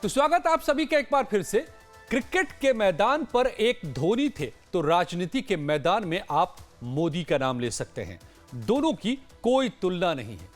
तो स्वागत आप सभी का एक बार फिर से। क्रिकेट के मैदान पर एक धोनी थे तो राजनीति के मैदान में आप मोदी का नाम ले सकते हैं। दोनों की कोई तुलना नहीं है।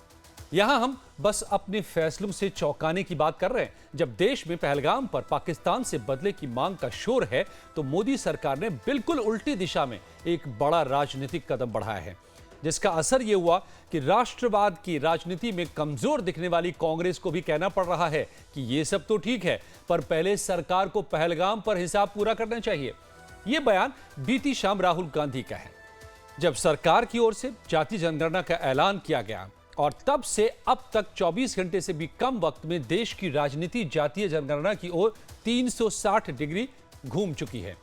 यहां हम बस अपने फैसलों से चौंकाने की बात कर रहे हैं। जब देश में पहलगाम पर पाकिस्तान से बदले की मांग का शोर है तो मोदी सरकार ने बिल्कुल उल्टी दिशा में एक बड़ा राजनीतिक कदम बढ़ाया है, जिसका असर यह हुआ कि राष्ट्रवाद की राजनीति में कमजोर दिखने वाली कांग्रेस को भी कहना पड़ रहा है कि यह सब तो ठीक है, पर पहले सरकार को पहलगाम पर हिसाब पूरा करना चाहिए। यह बयान बीती शाम राहुल गांधी का है, जब सरकार की ओर से जाति जनगणना का ऐलान किया गया और तब से अब तक 24 घंटे से भी कम वक्त में देश की राजनीति जातीय जनगणना की ओर 360 डिग्री घूम चुकी है।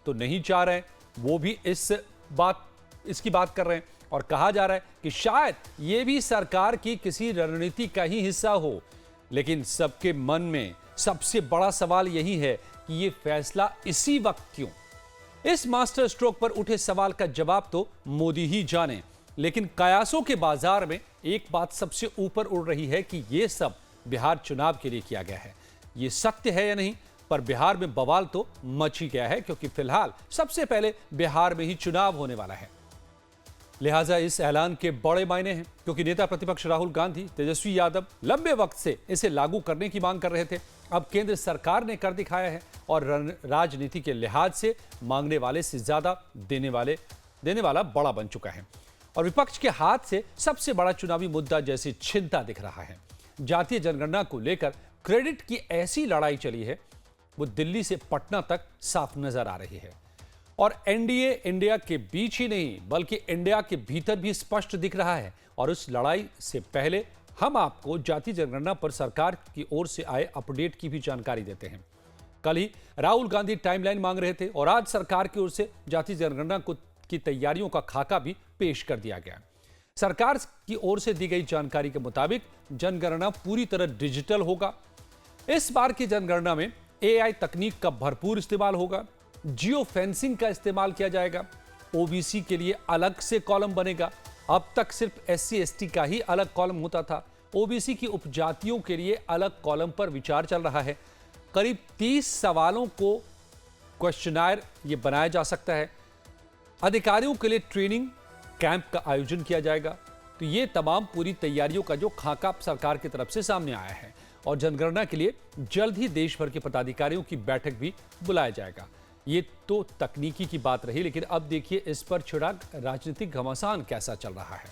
तो नहीं चाह रहे वो भी इसकी बात कर रहे हैं और कहा जा रहा है कि शायद ये भी सरकार की किसी रणनीति का ही हिस्सा हो। लेकिन सबके मन में सबसे बड़ा सवाल यही है कि ये फैसला इसी वक्त क्यों? इस मास्टर स्ट्रोक पर उठे सवाल का जवाब तो मोदी ही जाने, लेकिन कयासों के बाजार में एक बात सबसे ऊपर उड़ रही है कि यह सब बिहार चुनाव के लिए किया गया है। यह सत्य है या नहीं, पर बिहार में बवाल तो मच ही गया है, क्योंकि फिलहाल सबसे पहले बिहार में ही चुनाव होने वाला है। लिहाजा इस ऐलान के बड़े मायने हैं, क्योंकि नेता प्रतिपक्ष राहुल गांधी, तेजस्वी यादव लंबे वक्त से इसे लागू करने की मांग कर रहे थे। अब केंद्र सरकार ने कर दिखाया है और राजनीति के लिहाज से मांगने वाले से ज्यादा देने वाला बड़ा बन चुका है। और विपक्ष के हाथ से सबसे बड़ा चुनावी मुद्दा जैसे छिनता दिख रहा है। जातीय जनगणना को लेकर क्रेडिट की ऐसी लड़ाई चली है, वो दिल्ली से पटना तक साफ नजर आ रही है। और एनडीए इंडिया के बीच ही नहीं, बल्कि इंडिया के भीतर भी स्पष्ट दिख रहा है। और उस लड़ाई से पहले हम आपको जातीय जनगणना पर सरकार की ओर से आए अपडेट की भी जानकारी देते हैं। कल ही राहुल गांधी टाइमलाइन मांग रहे थे और आज सरकार की ओर से जातीय जनगणना की तैयारियों का खाका भी पेश कर दिया गया। सरकार की ओर से दी गई जानकारी के मुताबिक जनगणना पूरी तरह डिजिटल होगा। इस बार की जनगणना में एआई तकनीक का भरपूर इस्तेमाल होगा, जियो फेंसिंग का इस्तेमाल किया जाएगा, ओबीसी के लिए अलग से कॉलम बनेगा। अब तक सिर्फ एससी एसटी का ही अलग कॉलम होता था। ओबीसी की उपजातियों के लिए अलग कॉलम पर विचार चल रहा है। करीब 30 सवालों को क्वेश्चनायर ये बनाया जा सकता है। अधिकारियों के लिए ट्रेनिंग कैंप का आयोजन किया जाएगा। तो ये तमाम पूरी तैयारियों का जो खाका सरकार की तरफ से सामने आया है। और जनगणना के लिए जल्द ही देश भर के पदाधिकारियों की बैठक भी बुलाया जाएगा। ये तो तकनीकी की बात रही, लेकिन अब देखिए इस पर छिड़ा राजनीतिक घमासान कैसा चल रहा है।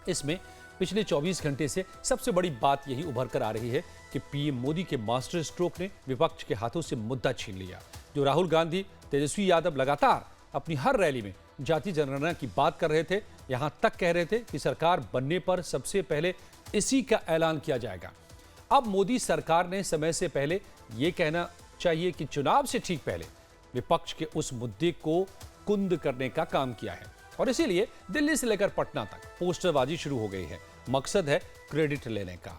इसमें पिछले 24 घंटे से सबसे बड़ी बात यही उभर कर आ रही है कि पीएम मोदी के मास्टर स्ट्रोक ने विपक्ष के हाथों से मुद्दा छीन लिया। जो राहुल गांधी, तेजस्वी यादव लगातार अपनी हर रैली में जातीय जनगणना की बात कर रहे थे, यहां तक कह रहे थे कि सरकार बनने पर सबसे पहले इसी का ऐलान किया जाएगा। अब मोदी सरकार ने समय से पहले यह कहना चाहिए कि चुनाव से ठीक पहले विपक्ष के उस मुद्दे को कुंद करने का काम किया है। और इसीलिए दिल्ली से लेकर पटना तक पोस्टरबाजी शुरू हो गई है। मकसद है क्रेडिट लेने का।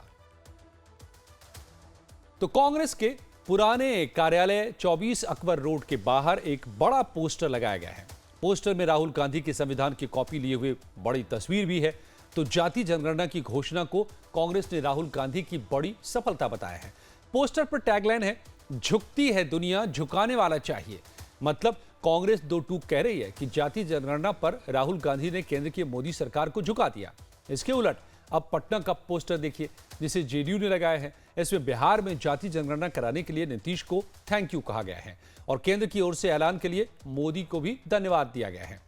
तो कांग्रेस के पुराने कार्यालय 24 अकबर रोड के बाहर एक बड़ा पोस्टर लगाया गया है। पोस्टर में राहुल गांधी के संविधान की कॉपी लिए हुए बड़ी तस्वीर भी है। तो जातीय जनगणना की घोषणा को कांग्रेस ने राहुल गांधी की बड़ी सफलता बताया है। पोस्टर पर टैगलाइन है, झुकती है दुनिया, झुकाने वाला चाहिए। मतलब कांग्रेस दो टूक कह रही है कि जातीय जनगणना पर राहुल गांधी ने केंद्र की मोदी सरकार को झुका दिया। इसके उलट अब पटना का पोस्टर देखिए, जिसे जेडीयू ने लगाया है। इसमें बिहार में जातीय जनगणना कराने के लिए नीतीश को थैंक यू कहा गया है और केंद्र की ओर से ऐलान के लिए मोदी को भी धन्यवाद दिया गया है।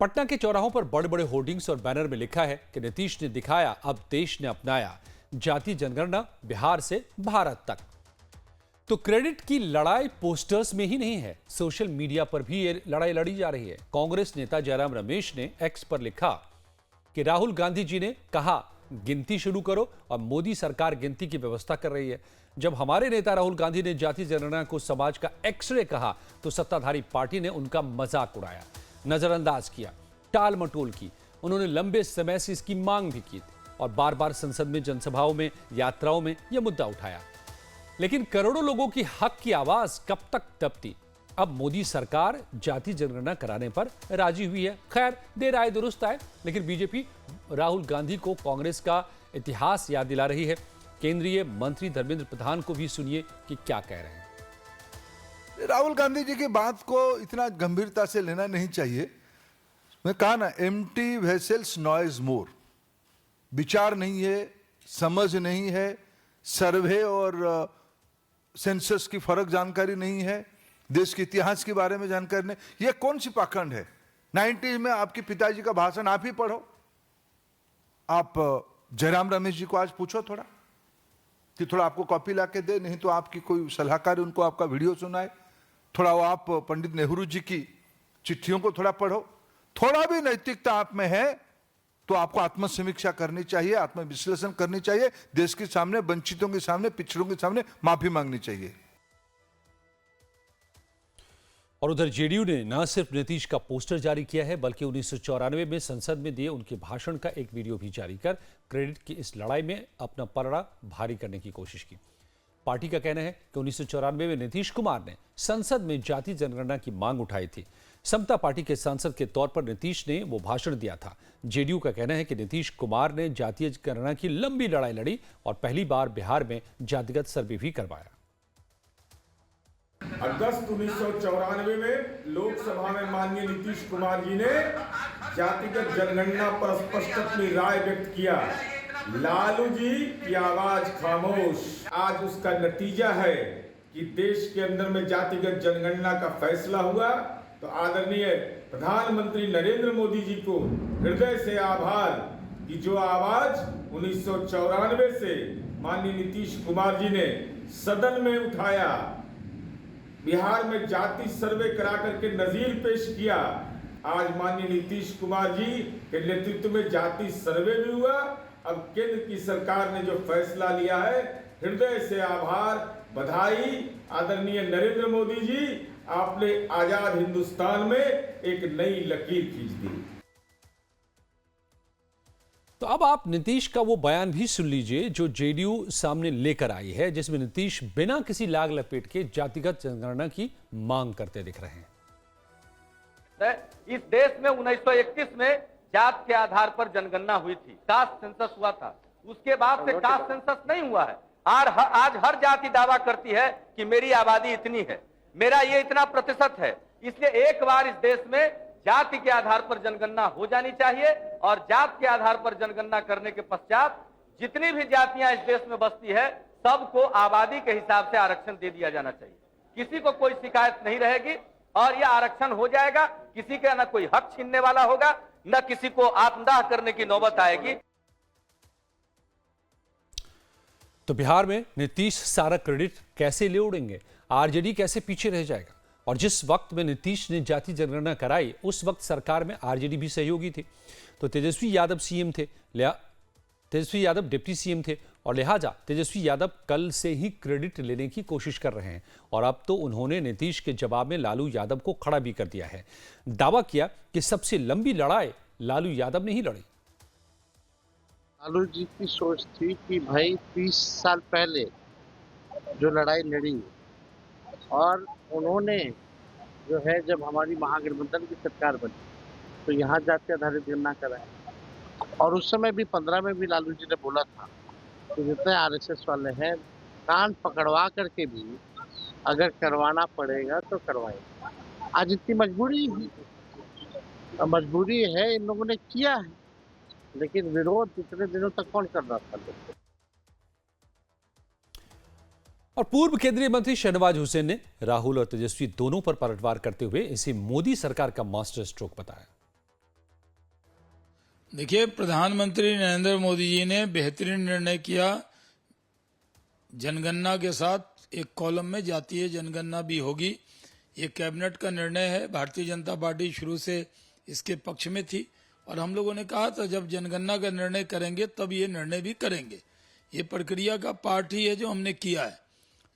पटना के चौराहों पर बड़े बड़े होर्डिंग्स और बैनर में लिखा है कि नीतीश ने दिखाया, अब देश ने अपनाया, जातीय जनगणना बिहार से भारत तक। तो क्रेडिट की लड़ाई पोस्टर्स में ही नहीं है, सोशल मीडिया पर भी ये लड़ाई लड़ी जा रही है। कांग्रेस नेता जयराम रमेश ने एक्स पर लिखा कि राहुल गांधी जी ने कहा गिनती शुरू करो और मोदी सरकार गिनती की व्यवस्था कर रही है। जब हमारे नेता राहुल गांधी ने जातीय जनगणना को समाज का एक्सरे कहा तो सत्ताधारी पार्टी ने उनका मजाक उड़ाया, नजरअंदाज किया, टाल मटोल की। उन्होंने लंबे समय से इसकी मांग भी की और बार बार संसद में, जनसभाओं में, यात्राओं में यह मुद्दा उठाया। लेकिन करोड़ों लोगों की हक की आवाज कब तक दबती? अब मोदी सरकार जाति जनगणना कराने पर राजी हुई है। खैर, देर आए दुरुस्त आए, लेकिन बीजेपी राहुल गांधी को कांग्रेस का इतिहास याद दिला रही है केंद्रीय मंत्री धर्मेंद्र प्रधान को भी सुनिए कि क्या कह रहे हैं। राहुल गांधी जी की बात को इतना गंभीरता से लेना नहीं चाहिए। मैं कहा ना, एम्प्टी वेसल्स नॉइज मोर। विचार नहीं है, समझ नहीं है, सर्वे और सेंसस की फर्क जानकारी नहीं है, देश के इतिहास के बारे में जानकारी नहीं। यह कौन सी पाखंड है? 90s में आपके पिताजी का भाषण आप ही पढ़ो। आप जयराम रमेश जी को आज पूछो थोड़ा कि थोड़ा आपको कॉपी ला के दे, नहीं तो आपकी कोई सलाहकार उनको आपका वीडियो सुनाए। थोड़ा वो आप पंडित नेहरू जी की चिट्ठियों को थोड़ा पढ़ो। थोड़ा भी नैतिकता आप में है तो आपको आत्मसमीक्षा करनी चाहिए, आत्मविश्लेषण करनी चाहिए, देश के सामने, वंचितों के सामने, पिछड़ों के सामने माफी मांगनी चाहिए। और उधर जेडीयू ने न सिर्फ नीतीश का पोस्टर जारी किया है बल्कि 1994 में संसद में दिए उनके भाषण का एक वीडियो भी जारी कर क्रेडिट की इस लड़ाई में अपना पलड़ा भारी करने की कोशिश की। पार्टी का कहना है कि 1994 में नीतीश कुमार ने संसद में जाति जनगणना की मांग उठाई थी। समता पार्टी के सांसद के तौर पर नीतीश ने वो भाषण दिया था। जेडीयू का कहना है कि नीतीश कुमार ने जातीय जनगणना की लंबी लड़ाई लड़ी और पहली बार बिहार में जातिगत सर्वे भी करवाया। अगस्त 1994 में लोकसभा में माननीय नीतीश कुमार जी ने जातिगत जनगणना पर स्पष्ट अपनी राय व्यक्त किया। लालू जी की आवाज खामोश। आज उसका नतीजा है कि देश के अंदर में जातिगत जनगणना का फैसला हुआ। तो आदरणीय प्रधानमंत्री नरेंद्र मोदी जी को हृदय से आभार कि जो आवाज 1994 से माननीय नीतीश कुमार जी ने सदन में उठाया, बिहार में जाति सर्वे करा करके नजीर पेश किया। आज माननीय नीतीश कुमार जी के नेतृत्व में जाति सर्वे भी हुआ। अब केंद्र की सरकार ने जो फैसला लिया है, हृदय से आभार, बधाई। आदरणीय नरेंद्र मोदी जी, आपने आजाद हिंदुस्तान में एक नई लकीर खींच दी। तो अब आप नीतीश का वो बयान भी सुन लीजिए जो जेडीयू सामने लेकर आई है, जिसमें नीतीश बिना किसी लाग लपेट के जातिगत जनगणना की मांग करते दिख रहे हैं। इस देश में 1931 में जात के आधार पर जनगणना हुई थी, कास्ट सेंसस हुआ था। उसके बाद से कास्ट सेंसस नहीं हुआ है। आज हर जाति दावा करती है कि मेरी आबादी इतनी है, मेरा ये इतना प्रतिशत है। इसलिए एक बार इस देश में जाति के आधार पर जनगणना हो जानी चाहिए और जात के आधार पर जनगणना करने के पश्चात जितनी भी जातियां इस देश में बसती है, सबको आबादी के हिसाब से आरक्षण दे दिया जाना चाहिए। किसी को कोई शिकायत नहीं रहेगी और यह आरक्षण हो जाएगा। किसी का न कोई हक छीनने वाला होगा, न किसी को आत्मदाह करने की नौबत आएगी। तो बिहार में नीतीश सारा क्रेडिट कैसे ले उड़ेंगे? आरजेडी कैसे पीछे रह जाएगा? और जिस वक्त में नीतीश ने जाति जनगणना कराई, उस वक्त सरकार में आरजेडी भी सहयोगी थी। तो तेजस्वी यादव सीएम थे, तेजस्वी यादव डिप्टी सीएम थे और लिहाजा तेजस्वी यादव कल से ही क्रेडिट लेने की कोशिश कर रहे हैं। और अब तो उन्होंने नीतीश के जवाब में लालू यादव को खड़ा भी कर दिया है। दावा किया कि सबसे लंबी लड़ाई लालू यादव ने ही लड़ी। लालू जी की सोच थी कि भाई 30 साल पहले जो लड़ाई लड़ी और उन्होंने जो है जब हमारी महागठबंधन की सरकार बनी तो यहाँ जाति आधारित गणना कराया। और उस समय भी 15 में भी लालू जी ने बोला था कि जितने आरएसएस वाले हैं कान पकड़वा करके भी अगर करवाना पड़ेगा तो करवाएंगे। आज इतनी मजबूरी है, इन लोगों ने किया है, लेकिन विरोध इतने दिनों तक कौन कर रहा था? और पूर्व केंद्रीय मंत्री शहनवाज हुसैन ने राहुल और तेजस्वी दोनों पर पलटवार करते हुए इसे मोदी सरकार का मास्टर स्ट्रोक बताया। देखिए, प्रधानमंत्री नरेंद्र मोदी जी ने बेहतरीन निर्णय किया। जनगणना के साथ एक कॉलम में जातीय जनगणना भी होगी। ये कैबिनेट का निर्णय है। भारतीय जनता पार्टी शुरू से इसके पक्ष में थी और हम लोगों ने कहा था जब जनगणना का निर्णय करेंगे तब ये निर्णय भी करेंगे। ये प्रक्रिया का पार्ट ही है जो हमने किया है।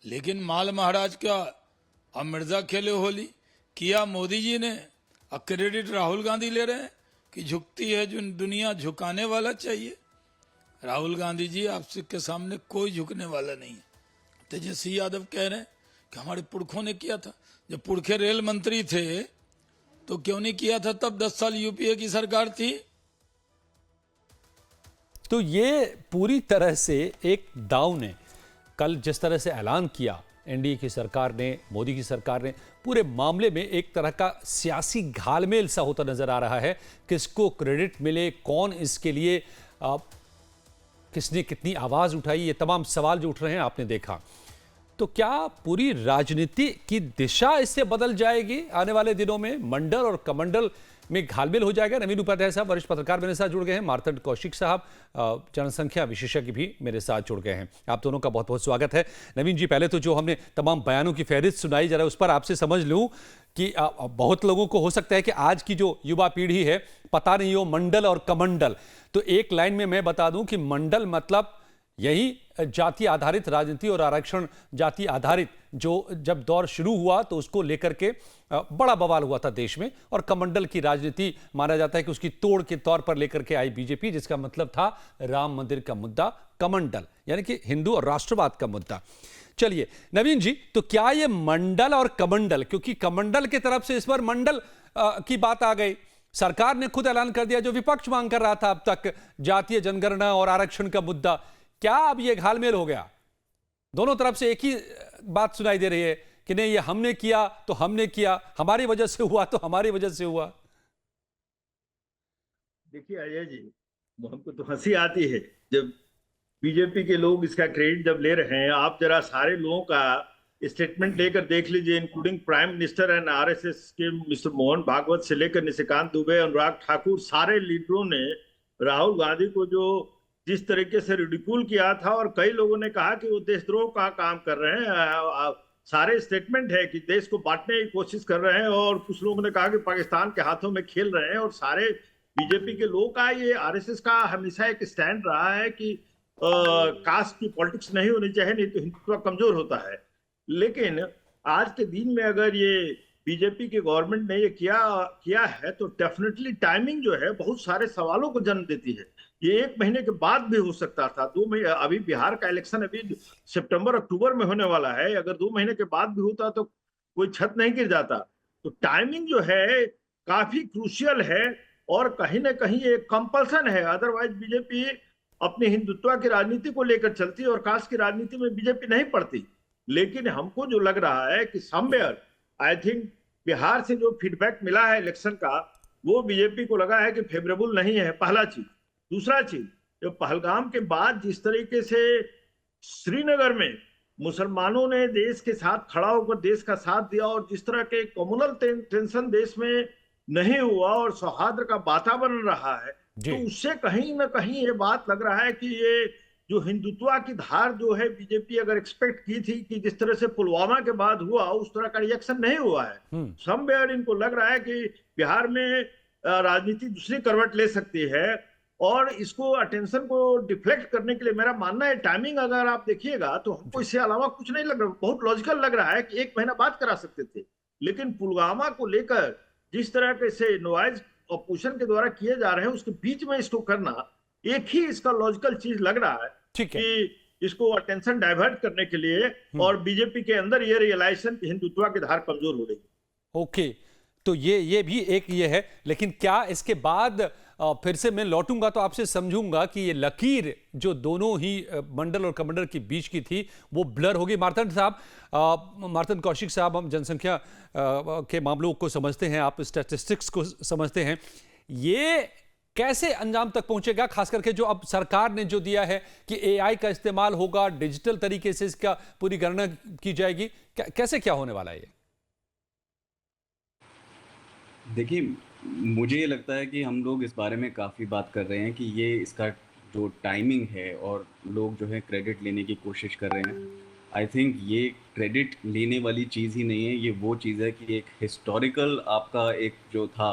लेकिन माल महाराज का अब मिर्जा खेले होली किया मोदी जी ने। अब क्रेडिट राहुल गांधी ले रहे हैं कि झुकती है जो दुनिया झुकाने वाला चाहिए। राहुल गांधी जी आपसे के सामने कोई झुकने वाला नहीं है। तेजस्वी यादव कह रहे हैं कि हमारे पुरखों ने किया था। जब पुरखे रेल मंत्री थे तो क्यों नहीं किया था? तब 10 साल यूपीए की सरकार थी। तो ये पूरी तरह से एक डाउन है। कल जिस तरह से ऐलान किया एनडीए की सरकार ने, मोदी की सरकार ने, पूरे मामले में एक तरह का सियासी घालमेल सा होता नजर आ रहा है। किसको क्रेडिट मिले, कौन इसके लिए किसने कितनी आवाज उठाई, ये तमाम सवाल जो उठ रहे हैं आपने देखा। तो क्या पूरी राजनीति की दिशा इससे बदल जाएगी आने वाले दिनों में? मंडल और कमंडल में घालमेल हो जाएगा? नवीन उपाध्याय साहब वरिष्ठ पत्रकार मेरे साथ जुड़ गए हैं, मार्तंड कौशिक साहब जनसंख्या विशेषज्ञ भी मेरे साथ जुड़ गए हैं। आप दोनों का बहुत बहुत स्वागत है। नवीन जी, पहले तो जो हमने तमाम बयानों की फहरिस्त सुनाई, जरा उस पर आपसे समझ लूं कि बहुत लोगों को हो सकता है कि आज की जो युवा पीढ़ी है पता नहीं हो मंडल और कमंडल। तो एक लाइन में मैं बता दूं कि मंडल मतलब यही जाति आधारित राजनीति और आरक्षण जाति आधारित जो जब दौर शुरू हुआ तो उसको लेकर के बड़ा बवाल हुआ था देश में, और कमंडल की राजनीति माना जाता है कि उसकी तोड़ के तौर पर लेकर के आई बीजेपी, जिसका मतलब था राम मंदिर का मुद्दा कमंडल, यानी कि हिंदू और राष्ट्रवाद का मुद्दा। चलिए नवीन जी, तो क्या ये मंडल और कमंडल, क्योंकि कमंडल की तरफ से इस बार मंडल की बात आ गई, सरकार ने खुद ऐलान कर दिया जो विपक्ष मांग कर रहा था अब तक, जातीय जनगणना और आरक्षण का मुद्दा, क्या अब ये घालमेल हो गया? दोनों तरफ से एक ही बात सुनाई दे रही है कि नहीं, ये हमने किया तो हमने किया, हमारी वजह से हुआ तो हमारी वजह से हुआ। देखिए अजय जी, हमको तो हंसी आती है जब बीजेपी के लोग इसका क्रेडिट जब ले रहे हैं। आप जरा सारे लोगों का स्टेटमेंट लेकर देख लीजिए, including prime minister and RSS के मिस्टर मोहन भागवत से लेकर निशिकांत दुबे, अनुराग ठाकुर, सारे लीडरों ने राहुल गांधी को जो जिस तरीके से रिडिक्यूल किया था, और कई लोगों ने कहा कि वो देशद्रोह का काम कर रहे हैं। सारे स्टेटमेंट है कि देश को बांटने की कोशिश कर रहे हैं, और कुछ लोगों ने कहा कि पाकिस्तान के हाथों में खेल रहे हैं। और सारे बीजेपी के लोगों का, ये आरएसएस का हमेशा एक स्टैंड रहा है कि कास्ट की पॉलिटिक्स नहीं होनी चाहिए, नहीं तो हिंदुत्व कमजोर होता है। लेकिन आज के दिन में अगर ये बीजेपी की गवर्नमेंट ने ये किया है तो डेफिनेटली टाइमिंग जो है बहुत सारे सवालों को जन्म देती है। ये 1 महीने के बाद भी हो सकता था, 2 महीने, अभी बिहार का इलेक्शन अभी सितंबर अक्टूबर में होने वाला है, अगर 2 महीने के बाद भी होता तो कोई छत नहीं गिर जाता। तो टाइमिंग जो है काफी क्रूशियल है, और कहीं ना कहीं एक कंपल्सन है, अदरवाइज बीजेपी अपनी हिंदुत्व की राजनीति को लेकर चलती और कास्ट की राजनीति में बीजेपी नहीं पड़ती। लेकिन हमको जो लग रहा है कि समवेयर आई थिंक बिहार से जो फीडबैक मिला है इलेक्शन का, वो बीजेपी को लगा है कि फेवरेबल नहीं है, पहला चीज। दूसरा चीज, जो पहलगाम के बाद जिस तरीके से श्रीनगर में मुसलमानों ने देश के साथ खड़ा होकर देश का साथ दिया, और जिस तरह के कम्युनल टेंशन देश में नहीं हुआ और सौहार्द का वातावरण रहा है, तो उससे कहीं ना कहीं ये बात लग रहा है कि ये जो हिंदुत्व की धार जो है बीजेपी अगर एक्सपेक्ट की थी कि जिस तरह से पुलवामा के बाद हुआ, उस तरह का रिएक्शन नहीं हुआ है। समवेयर इनको लग रहा है कि बिहार में राजनीति दूसरी करवट ले सकती है, और इसको अटेंशन को डिफ्लेक्ट करने के लिए मेरा मानना है टाइमिंग अगर आप देखिएगा तो हमको इससे अलावा कुछ नहीं लग रहा। बहुत लॉजिकल लग रहा है कि 1 महीना बाद करा सकते थे, लेकिन पुलवामा को लेकर जिस तरह के से नॉइज ऑपोजिशन के द्वारा किए जा रहे हैं, उसके बीच में इसको करना एक ही इसका लॉजिकल चीज लग रहा है कि इसको अटेंशन डाइवर्ट करने के लिए, और बीजेपी के अंदर ये रियलाइजेशन कि हिंदुत्व की धार कमजोर हो रही है। ओके, तो ये भी एक ये है। लेकिन क्या इसके बाद फिर से मैं लौटूंगा तो आपसे समझूंगा कि ये लकीर जो दोनों ही मंडल और कमंडल के बीच की थी वो ब्लर होगी? मार्तंड साहब, मार्तंड कौशिक साहब, हम जनसंख्या के मामलों को समझते हैं, आप स्टैटिस्टिक्स को समझते हैं, ये कैसे अंजाम तक पहुंचेगा? खास करके जो अब सरकार ने जो दिया है कि एआई का इस्तेमाल होगा, डिजिटल तरीके से इसका पूरी गणना की जाएगी, कैसे क्या होने वाला है ये? देखिए, मुझे ये लगता है कि हम लोग इस बारे में काफ़ी बात कर रहे हैं कि ये इसका जो टाइमिंग है, और लोग जो है क्रेडिट लेने की कोशिश कर रहे हैं। आई थिंक ये क्रेडिट लेने वाली चीज़ ही नहीं है, ये वो चीज़ है कि एक हिस्टोरिकल आपका एक जो था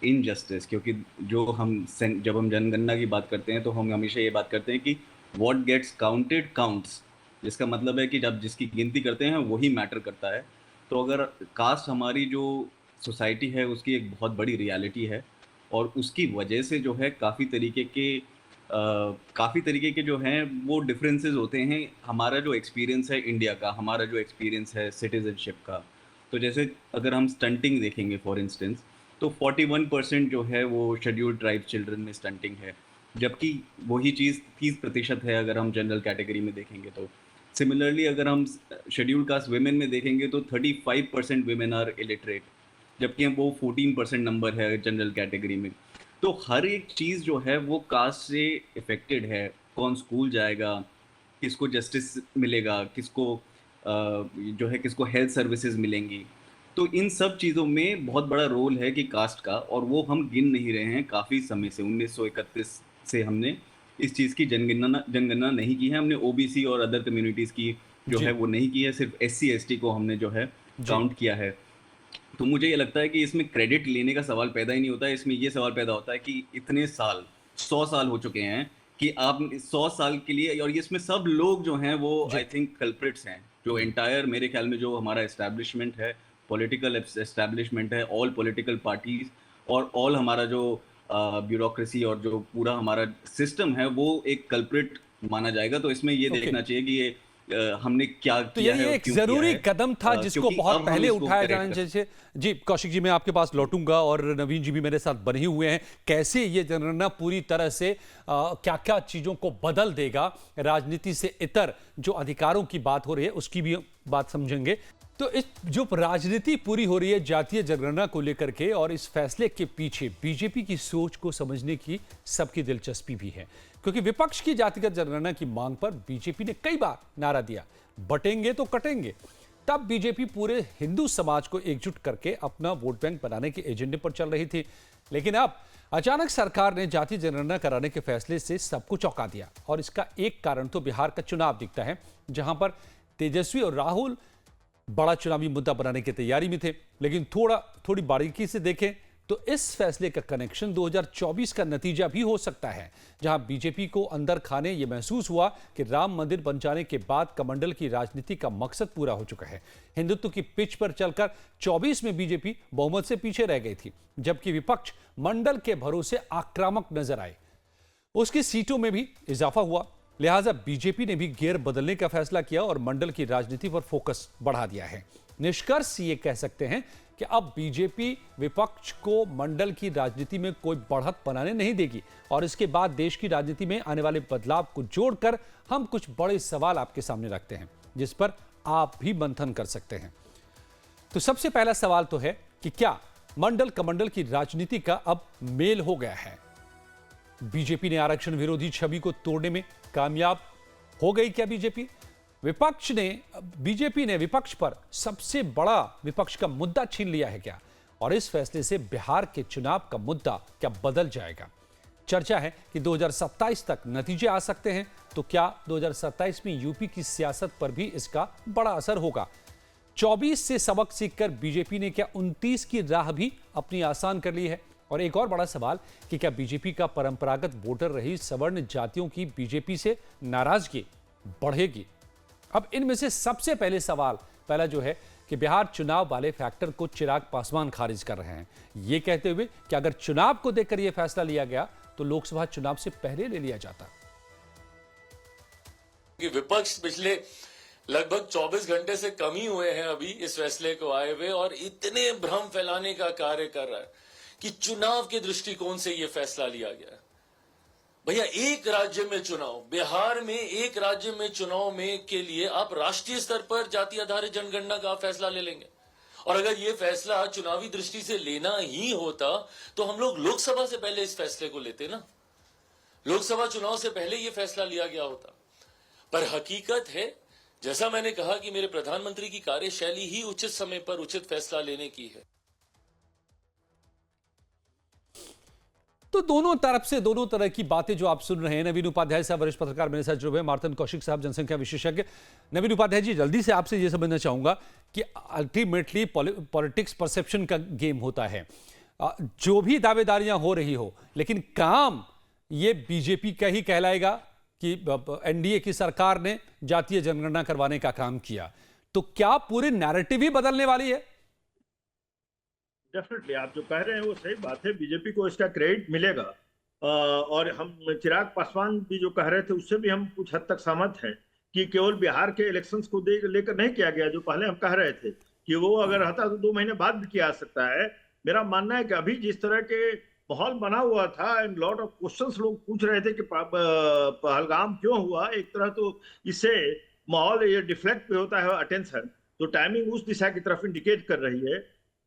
इनजस्टिस, क्योंकि जब हम जनगणना की बात करते हैं तो हम हमेशा ये बात करते हैं कि व्हाट गेट्स काउंटेड काउंट्स, जिसका मतलब है कि जब जिसकी गिनती करते हैं वही मैटर करता है। तो अगर कास्ट हमारी जो सोसाइटी है उसकी एक बहुत बड़ी रियलिटी है, और उसकी वजह से जो है काफ़ी तरीके के जो हैं वो डिफरेंसेस होते हैं। हमारा जो एक्सपीरियंस है इंडिया का, हमारा जो एक्सपीरियंस है सिटीजनशिप का, तो जैसे अगर हम स्टंटिंग देखेंगे फॉर इंस्टेंस, तो 41% जो है वो शेड्यूल्ड ट्राइब चिल्ड्रन में स्टंटिंग है। जबकि वही चीज़ 30% है अगर हम जनरल कैटेगरी में देखेंगे तो। सिमिलरली अगर हम शेड्यूल्ड कास्ट वुमेन में देखेंगे तो 35% वुमेन आर इलिटरेट, जबकि वो 14% नंबर है जनरल कैटेगरी में। तो हर एक चीज़ जो है वो कास्ट से इफेक्टेड है। कौन स्कूल जाएगा, किसको जस्टिस मिलेगा, किसको जो है किसको हेल्थ सर्विसेज मिलेंगी। तो इन सब चीज़ों में बहुत बड़ा रोल है कि कास्ट का, और वो हम गिन नहीं रहे हैं काफ़ी समय से। 1931 से हमने इस चीज़ की जनगणना नहीं की है। हमने ओबीसी और अदर कम्युनिटीज़ की जो जी। है वो नहीं की है, सिर्फ एससी एसटी को हमने जो है काउंट किया है। तो मुझे ये लगता है कि इसमें क्रेडिट लेने का सवाल पैदा ही नहीं होता है। इसमें ये सवाल पैदा होता है कि इतने साल 100 साल हो चुके हैं कि आप 100 साल के लिए, और इसमें सब लोग जो हैं वो आई थिंक कल्प्रिट्स हैं। जो एंटायर मेरे ख्याल में जो हमारा एस्टैब्लिशमेंट है, पॉलिटिकल एस्टैब्लिशमेंट है, ऑल पॉलिटिकल पार्टीज और ऑल हमारा जो ब्यूरोक्रेसी और जो पूरा हमारा सिस्टम है वो एक कल्प्रिट माना जाएगा। तो इसमें ये देखना चाहिए कि ये हमने क्या तो किया ये है और एक क्यों किया जरूरी है, कदम था जिसको क्योंकि बहुत अब हम पहले इसको उठाया correct जाना कर चाहिए। जी कौशिक जी, मैं आपके पास लौटूंगा और नवीन जी भी मेरे साथ बने हुए हैं। कैसे ये जनगणना पूरी तरह से क्या क्या चीजों को बदल देगा, राजनीति से इतर जो अधिकारों की बात हो रही है उसकी भी बात समझेंगे। तो इस जो राजनीति पूरी हो रही है जातीय जनगणना को लेकर के, और इस फैसले के पीछे बीजेपी की सोच को समझने की सबकी दिलचस्पी भी है, क्योंकि विपक्ष की जातिगत जनगणना की मांग पर बीजेपी ने कई बार नारा दिया, बटेंगे तो कटेंगे। तब बीजेपी पूरे हिंदू समाज को एकजुट करके अपना वोट बैंक बनाने के एजेंडे पर चल रही थी। लेकिन अब अचानक सरकार ने जाति जनगणना कराने के फैसले से सबको चौंका दिया, और इसका एक कारण तो बिहार का चुनाव दिखता है, जहां पर तेजस्वी और राहुल बड़ा चुनावी मुद्दा बनाने की तैयारी में थे। लेकिन थोड़ी बारीकी से देखें तो इस फैसले का कनेक्शन 2024 का नतीजा भी हो सकता है, जहां बीजेपी को अंदर खाने यह महसूस हुआ कि राम मंदिर बन जाने के बाद कमंडल की राजनीति का मकसद पूरा हो चुका है। हिंदुत्व की पिच पर चलकर 24 में बीजेपी बहुमत से पीछे रह गई थी, जबकि विपक्ष मंडल के भरोसे आक्रामक नजर आए। उसकी सीटों में भी इजाफा हुआ, लिहाजा बीजेपी ने भी गियर बदलने का फैसला किया और मंडल की राजनीति पर फोकस बढ़ा दिया है। निष्कर्ष ये कह सकते हैं कि अब बीजेपी विपक्ष को मंडल की राजनीति में कोई बढ़त बनाने नहीं देगी, और इसके बाद देश की राजनीति में आने वाले बदलाव को जोड़कर हम कुछ बड़े सवाल आपके सामने रखते हैं, जिस पर आप भी मंथन कर सकते हैं। तो सबसे पहला सवाल तो है कि क्या मंडल कमंडल की राजनीति का अब मेल हो गया है? बीजेपी ने आरक्षण विरोधी छवि को तोड़ने में कामयाब हो गई क्या बीजेपी? बीजेपी ने विपक्ष पर सबसे बड़ा विपक्ष का मुद्दा छीन लिया है क्या? और इस फैसले से बिहार के चुनाव का मुद्दा क्या बदल जाएगा? चर्चा है कि 2027 तक नतीजे आ सकते हैं, तो क्या 2027 में यूपी की सियासत पर भी इसका बड़ा असर होगा? 24 से सबक सीखकर बीजेपी ने क्या 29 की राह भी अपनी आसान कर ली है? और एक और बड़ा सवाल कि क्या बीजेपी का परंपरागत वोटर रही सवर्ण जातियों की बीजेपी से नाराजगी बढ़ेगी? अब इनमें से सबसे पहला जो है कि बिहार चुनाव वाले फैक्टर को चिराग पासवान खारिज कर रहे हैं, ये कहते हुए कि अगर चुनाव को देखकर यह फैसला लिया गया तो लोकसभा चुनाव से पहले ले लिया जाता। कि विपक्ष पिछले लगभग 24 घंटे से कम ही हुए हैं अभी इस फैसले को आए हुए, और इतने भ्रम फैलाने का कार्य कर रहा है कि चुनाव के दृष्टिकोण से यह फैसला लिया गया है। भैया, एक राज्य में चुनाव, बिहार में एक राज्य में चुनाव में के लिए आप राष्ट्रीय स्तर पर जाति आधारित जनगणना का फैसला ले लेंगे, और अगर ये फैसला चुनावी दृष्टि से लेना ही होता तो हम लोग लोकसभा से पहले इस फैसले को लेते ना, लोकसभा चुनाव से पहले ये फैसला लिया गया होता। पर हकीकत है, जैसा मैंने कहा कि मेरे प्रधानमंत्री की कार्यशैली ही उचित समय पर उचित फैसला लेने की है। तो दोनों तरह की बातें जो आप सुन रहे हैं। नवीन उपाध्याय साहब वरिष्ठ पत्रकार मेरे साथ जुड़े हुए हैं, मार्तन कौशिक साहब जनसंख्या विशेषज्ञ। नवीन उपाध्याय जी, जल्दी से आपसे ये समझना चाहूंगा कि अल्टीमेटली पॉलिटिक्स परसेप्शन का गेम होता है, जो भी दावेदारियां हो रही हो, लेकिन काम ये बीजेपी का ही कहलाएगा कि एनडीए की सरकार ने जातीय जनगणना करवाने का काम किया, तो क्या पूरी नैरेटिव ही बदलने वाली है? डेफिनेटली आप जो कह रहे हैं वो सही बात है, बीजेपी को इसका क्रेडिट मिलेगा। और हम चिराग पासवान भी जो कह रहे थे उससे भी हम कुछ हद तक सहमत हैं कि केवल बिहार के इलेक्शंस को लेकर नहीं किया गया, जो पहले हम कह रहे थे कि वो अगर रहता तो 2 महीने बाद भी किया जा सकता है। मेरा मानना है कि अभी जिस तरह के माहौल बना हुआ था एंड लॉट ऑफ क्वेश्चंस लोग पूछ रहे थे कि पहलगाम क्यों हुआ। एक तरह तो इससे माहौल ये डिफ्लेक्ट भी होता है अटेंशन, तो टाइमिंग उस दिशा की तरफ इंडिकेट कर रही है।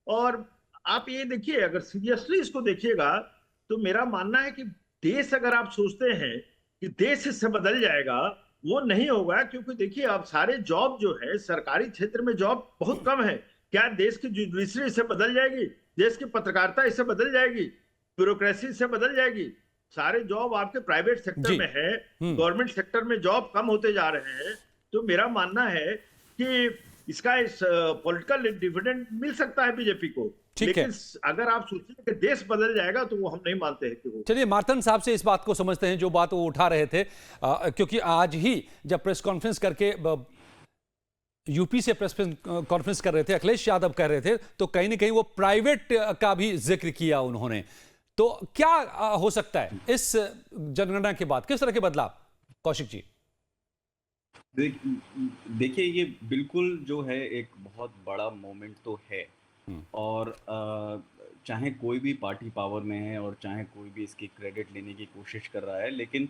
और आप ये देखिए, अगर सीरियसली इसको देखिएगा तो मेरा मानना है कि देश, अगर आप सोचते हैं कि देश इससे बदल जाएगा, वो नहीं होगा। क्योंकि देखिए, अब सारे जॉब जो है सरकारी क्षेत्र में जॉब बहुत कम है। क्या देश की जुडिशरी इससे बदल जाएगी? देश की पत्रकारिता इससे बदल जाएगी? ब्यूरोक्रेसी इससे बदल जाएगी? सारे जॉब आपके प्राइवेट सेक्टर में है, गवर्नमेंट सेक्टर में जॉब कम होते जा रहे हैं। तो मेरा मानना है कि इसका इस पॉलिटिकल डिविडेंड मिल सकता है बीजेपी को। लेकिन अगर आप सोचें कि देश बदल जाएगा तो वो हम नहीं मानते हैं कि वो। चलिए मार्तन साहब से इस बात को समझते हैं जो बात वो उठा रहे थे, क्योंकि आज ही जब प्रेस कॉन्फ्रेंस करके यूपी से प्रेस कॉन्फ्रेंस कर रहे थे, अखिलेश यादव कह रहे थे, तो कहीं ना कहीं वो प्राइवेट का भी जिक्र किया उन्होंने। तो क्या हो सकता है इस जनगणना के बाद, किस तरह के बदलाव, कौशिक जी? देखिए, ये बिल्कुल जो है एक बहुत बड़ा मोमेंट तो है, और चाहे कोई भी पार्टी पावर में है और चाहे कोई भी इसकी क्रेडिट लेने की कोशिश कर रहा है, लेकिन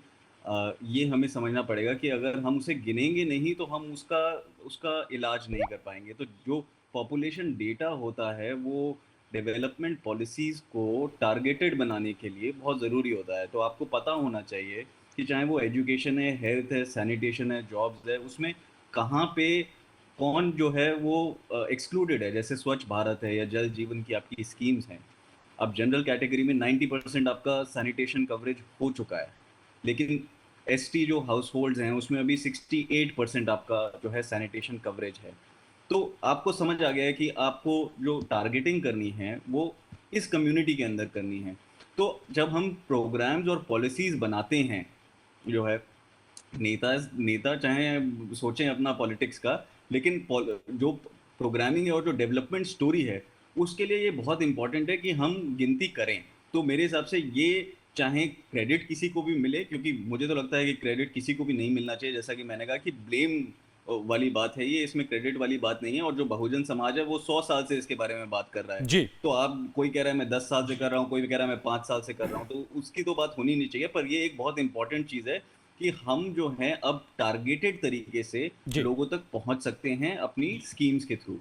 ये हमें समझना पड़ेगा कि अगर हम उसे गिनेंगे नहीं तो हम उसका इलाज नहीं कर पाएंगे। तो जो पॉपुलेशन डेटा होता है वो डेवलपमेंट पॉलिसीज़ को टारगेटेड बनाने के लिए बहुत ज़रूरी होता है। तो आपको पता होना चाहिए कि चाहे वो एजुकेशन है, हेल्थ है, सैनिटेशन है, जॉब्स है, उसमें कहाँ पे कौन जो है वो एक्सक्लूडेड है। जैसे स्वच्छ भारत है या जल जीवन की आपकी स्कीम्स हैं। अब जनरल कैटेगरी में 90% आपका सैनिटेशन कवरेज हो चुका है, लेकिन एसटी जो हाउस होल्ड्स हैं उसमें अभी 68% आपका जो है सैनिटेशन कवरेज है। तो आपको समझ आ गया है कि आपको जो टारगेटिंग करनी है वो इस कम्युनिटी के अंदर करनी है। तो जब हम प्रोग्राम्स और पॉलिसीज़ बनाते हैं, जो है नेता चाहे सोचें अपना पॉलिटिक्स का, लेकिन जो प्रोग्रामिंग है और जो डेवलपमेंट स्टोरी है उसके लिए ये बहुत इंपॉर्टेंट है कि हम गिनती करें। तो मेरे हिसाब से ये चाहे क्रेडिट किसी को भी मिले, क्योंकि मुझे तो लगता है कि क्रेडिट किसी को भी नहीं मिलना चाहिए। जैसा कि मैंने कहा कि ब्लेम वाली बात है ये, इसमें क्रेडिट वाली बात नहीं है। और जो बहुजन समाज है वो 100 साल से इसके बारे में बात कर रहा है जी। तो आप, कोई कह रहा है मैं 10 साल से कर रहा हूँ, कोई कह रहा है मैं 5 साल से कर रहा हूँ, तो उसकी तो बात होनी नहीं चाहिए। पर ये एक बहुत इंपॉर्टेंट चीज़ है कि हम जो हैं अब टारगेटेड तरीके से लोगों तक पहुंच सकते हैं अपनी स्कीम्स के थ्रू।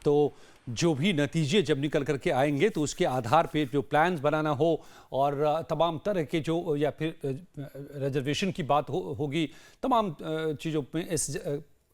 तो जो भी नतीजे जब निकल करके आएंगे तो उसके आधार पे जो प्लान्स बनाना हो और तमाम तरह के जो, या फिर रिजर्वेशन की बात होगी, तमाम चीज़ों में इस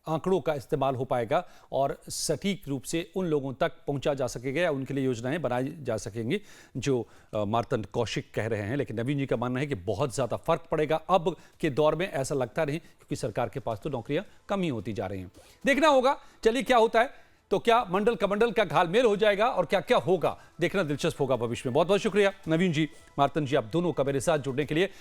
आंकड़ों का इस्तेमाल हो पाएगा और सटीक रूप से उन लोगों तक पहुंचा जा सकेगा या उनके लिए योजनाएं बनाई जा सकेंगी जो मार्तन कौशिक कह रहे हैं। लेकिन नवीन जी का मानना है कि बहुत ज़्यादा फर्क पड़ेगा अब के दौर में, ऐसा लगता नहीं, क्योंकि सरकार के पास तो नौकरियां कम ही होती जा रही हैं। देखना होगा, चलिए क्या होता है। तो क्या मंडल कमंडल का घालमेल हो जाएगा और क्या क्या होगा, देखना दिलचस्प होगा भविष्य में। बहुत बहुत शुक्रिया नवीन जी, मार्तन जी, आप दोनों का मेरे साथ जुड़ने के लिए।